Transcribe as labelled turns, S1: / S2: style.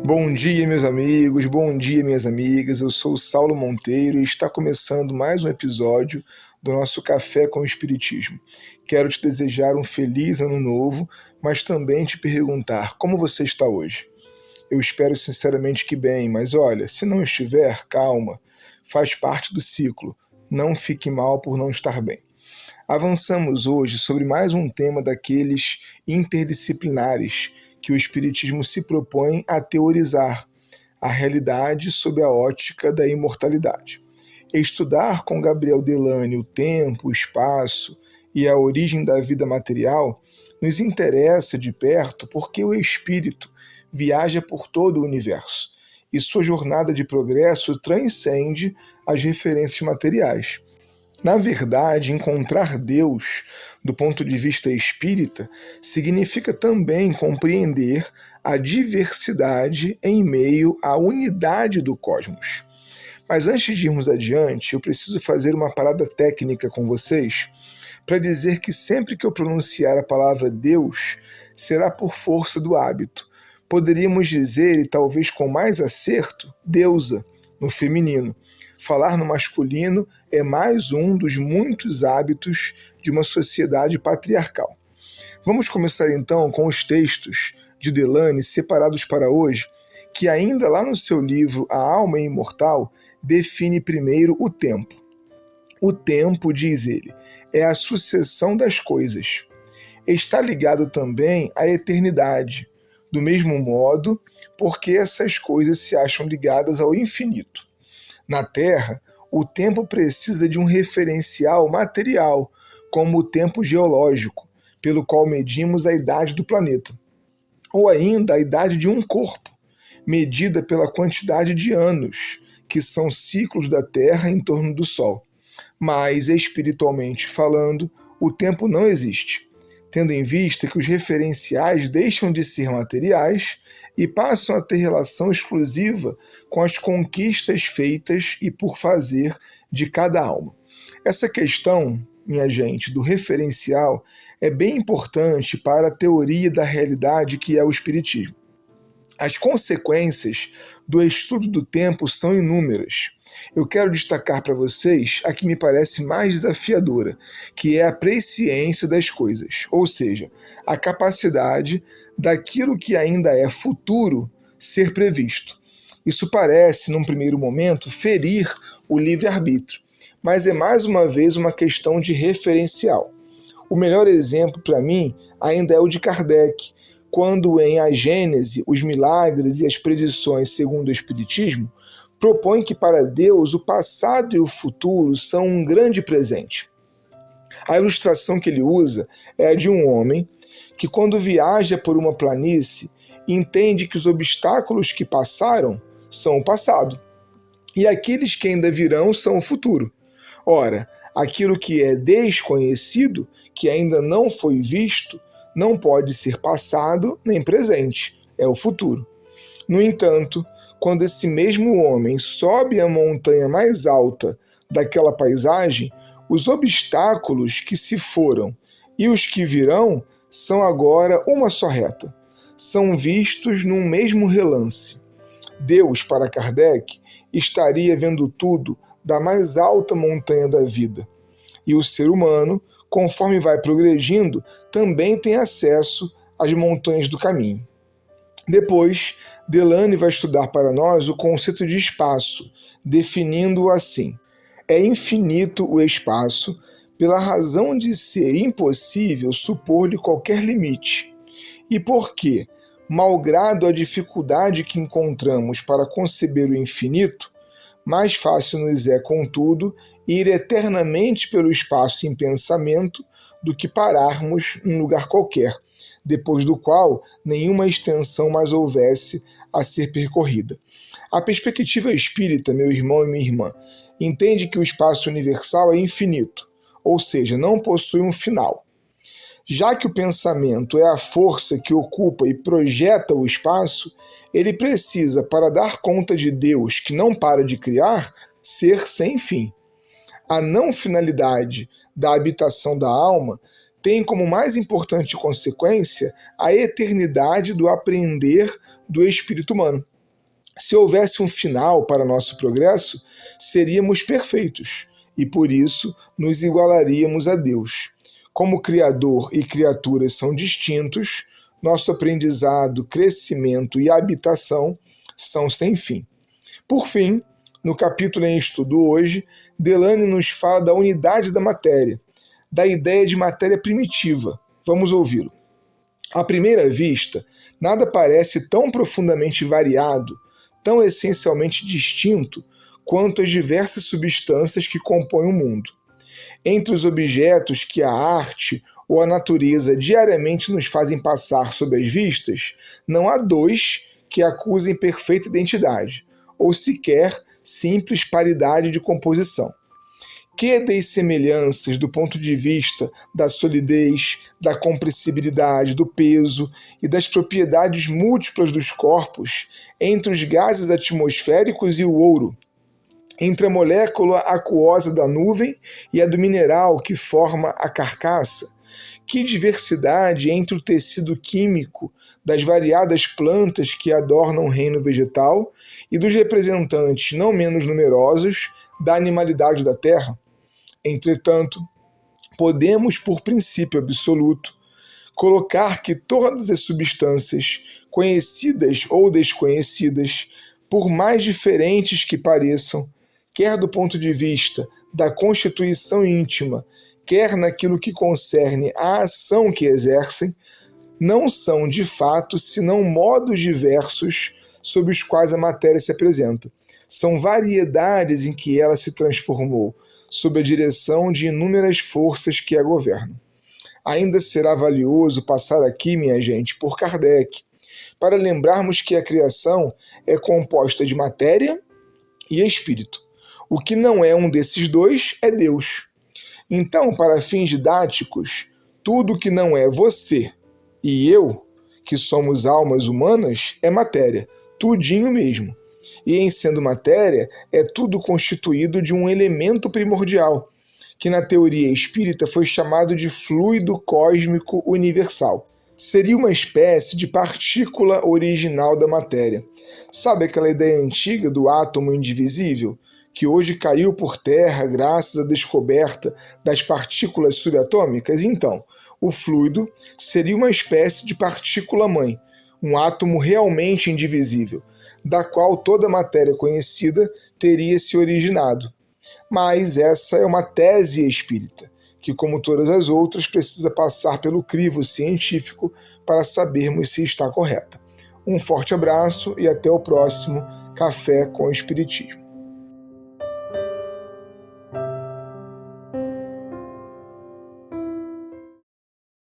S1: Bom dia, meus amigos, bom dia, minhas amigas. Eu sou o Saulo Monteiro e está começando mais um episódio do nosso Café com o Espiritismo. Quero te desejar um feliz ano novo, mas também te perguntar como você está hoje. Eu espero sinceramente que bem, mas olha, se não estiver, calma, faz parte do ciclo. Não fique mal por não estar bem. Avançamos hoje sobre mais um tema daqueles interdisciplinares que o Espiritismo se propõe a teorizar a realidade sob a ótica da imortalidade. Estudar com Gabriel Delany o tempo, o espaço e a origem da vida material nos interessa de perto porque o espírito viaja por todo o universo e sua jornada de progresso transcende as referências materiais. Na verdade, encontrar Deus, do ponto de vista espírita, significa também compreender a diversidade em meio à unidade do cosmos. Mas antes de irmos adiante, eu preciso fazer uma parada técnica com vocês para dizer que sempre que eu pronunciar a palavra Deus, será por força do hábito. Poderíamos dizer, e talvez com mais acerto, deusa, no feminino. Falar no masculino é mais um dos muitos hábitos de uma sociedade patriarcal. Vamos começar então com os textos de Delany separados para hoje, que ainda lá no seu livro A Alma Imortal, define primeiro o tempo. O tempo, diz ele, é a sucessão das coisas. Está ligado também à eternidade, do mesmo modo, porque essas coisas se acham ligadas ao infinito. Na Terra, o tempo precisa de um referencial material, como o tempo geológico, pelo qual medimos a idade do planeta, ou ainda a idade de um corpo, medida pela quantidade de anos, que são ciclos da Terra em torno do Sol. Mas, espiritualmente falando, o tempo não existe, tendo em vista que os referenciais deixam de ser materiais e passam a ter relação exclusiva com as conquistas feitas e por fazer de cada alma. Essa questão, minha gente, do referencial é bem importante para a teoria da realidade que é o Espiritismo. As consequências do estudo do tempo são inúmeras. Eu quero destacar para vocês a que me parece mais desafiadora, que é a presciência das coisas, ou seja, a capacidade daquilo que ainda é futuro ser previsto. Isso parece, num primeiro momento, ferir o livre-arbítrio, mas é mais uma vez uma questão de referencial. O melhor exemplo para mim ainda é o de Kardec, quando em A Gênese, os milagres e as predições segundo o Espiritismo, propõe que para Deus o passado e o futuro são um grande presente. A ilustração que ele usa é a de um homem que, quando viaja por uma planície, entende que os obstáculos que passaram são o passado e aqueles que ainda virão são o futuro. Ora, aquilo que é desconhecido, que ainda não foi visto, não pode ser passado nem presente, é o futuro. No entanto, quando esse mesmo homem sobe a montanha mais alta daquela paisagem, os obstáculos que se foram e os que virão são agora uma só reta. São vistos num mesmo relance. Deus, para Kardec, estaria vendo tudo da mais alta montanha da vida. E o ser humano, conforme vai progredindo, também tem acesso às montanhas do caminho. Depois, Delany vai estudar para nós o conceito de espaço, definindo-o assim: é infinito o espaço, pela razão de ser impossível supor-lhe qualquer limite, e porque, malgrado a dificuldade que encontramos para conceber o infinito, mais fácil nos é, contudo, ir eternamente pelo espaço em pensamento do que pararmos em lugar qualquer, depois do qual nenhuma extensão mais houvesse a ser percorrida. A perspectiva espírita, meu irmão e minha irmã, entende que o espaço universal é infinito, ou seja, não possui um final. Já que o pensamento é a força que ocupa e projeta o espaço, ele precisa, para dar conta de Deus que não para de criar, ser sem fim. A não finalidade da habitação da alma tem como mais importante consequência a eternidade do apreender do espírito humano. Se houvesse um final para nosso progresso, seríamos perfeitos e, por isso, nos igualaríamos a Deus. Como Criador e criaturas são distintos, nosso aprendizado, crescimento e habitação são sem fim. Por fim, no capítulo em estudo hoje, Delane nos fala da unidade da matéria, da ideia de matéria primitiva. Vamos ouvi-lo. À primeira vista, nada parece tão profundamente variado, tão essencialmente distinto, quanto as diversas substâncias que compõem o mundo. Entre os objetos que a arte ou a natureza diariamente nos fazem passar sob as vistas, não há dois que acusem perfeita identidade, ou sequer simples paridade de composição. Que dessemelhanças do ponto de vista da solidez, da compressibilidade, do peso e das propriedades múltiplas dos corpos entre os gases atmosféricos e o ouro, entre a molécula aquosa da nuvem e a do mineral que forma a carcaça. Que diversidade entre o tecido químico das variadas plantas que adornam o reino vegetal e dos representantes não menos numerosos da animalidade da terra. Entretanto, podemos, por princípio absoluto, colocar que todas as substâncias, conhecidas ou desconhecidas, por mais diferentes que pareçam, quer do ponto de vista da constituição íntima, quer naquilo que concerne à ação que exercem, não são de fato senão modos diversos sob os quais a matéria se apresenta. São variedades em que ela se transformou, sob a direção de inúmeras forças que a governam. Ainda será valioso passar aqui, minha gente, por Kardec, para lembrarmos que a criação é composta de matéria e espírito. O que não é um desses dois é Deus. Então, para fins didáticos, tudo que não é você e eu, que somos almas humanas, é matéria, tudinho mesmo. E em sendo matéria, é tudo constituído de um elemento primordial, que na teoria espírita foi chamado de fluido cósmico universal. Seria uma espécie de partícula original da matéria. Sabe aquela ideia antiga do átomo indivisível, que hoje caiu por terra graças à descoberta das partículas subatômicas? Então, o fluido seria uma espécie de partícula-mãe, um átomo realmente indivisível, da qual toda a matéria conhecida teria se originado. Mas essa é uma tese espírita, que, como todas as outras, precisa passar pelo crivo científico para sabermos se está correta. Um forte abraço e até o próximo Café com Espiritismo.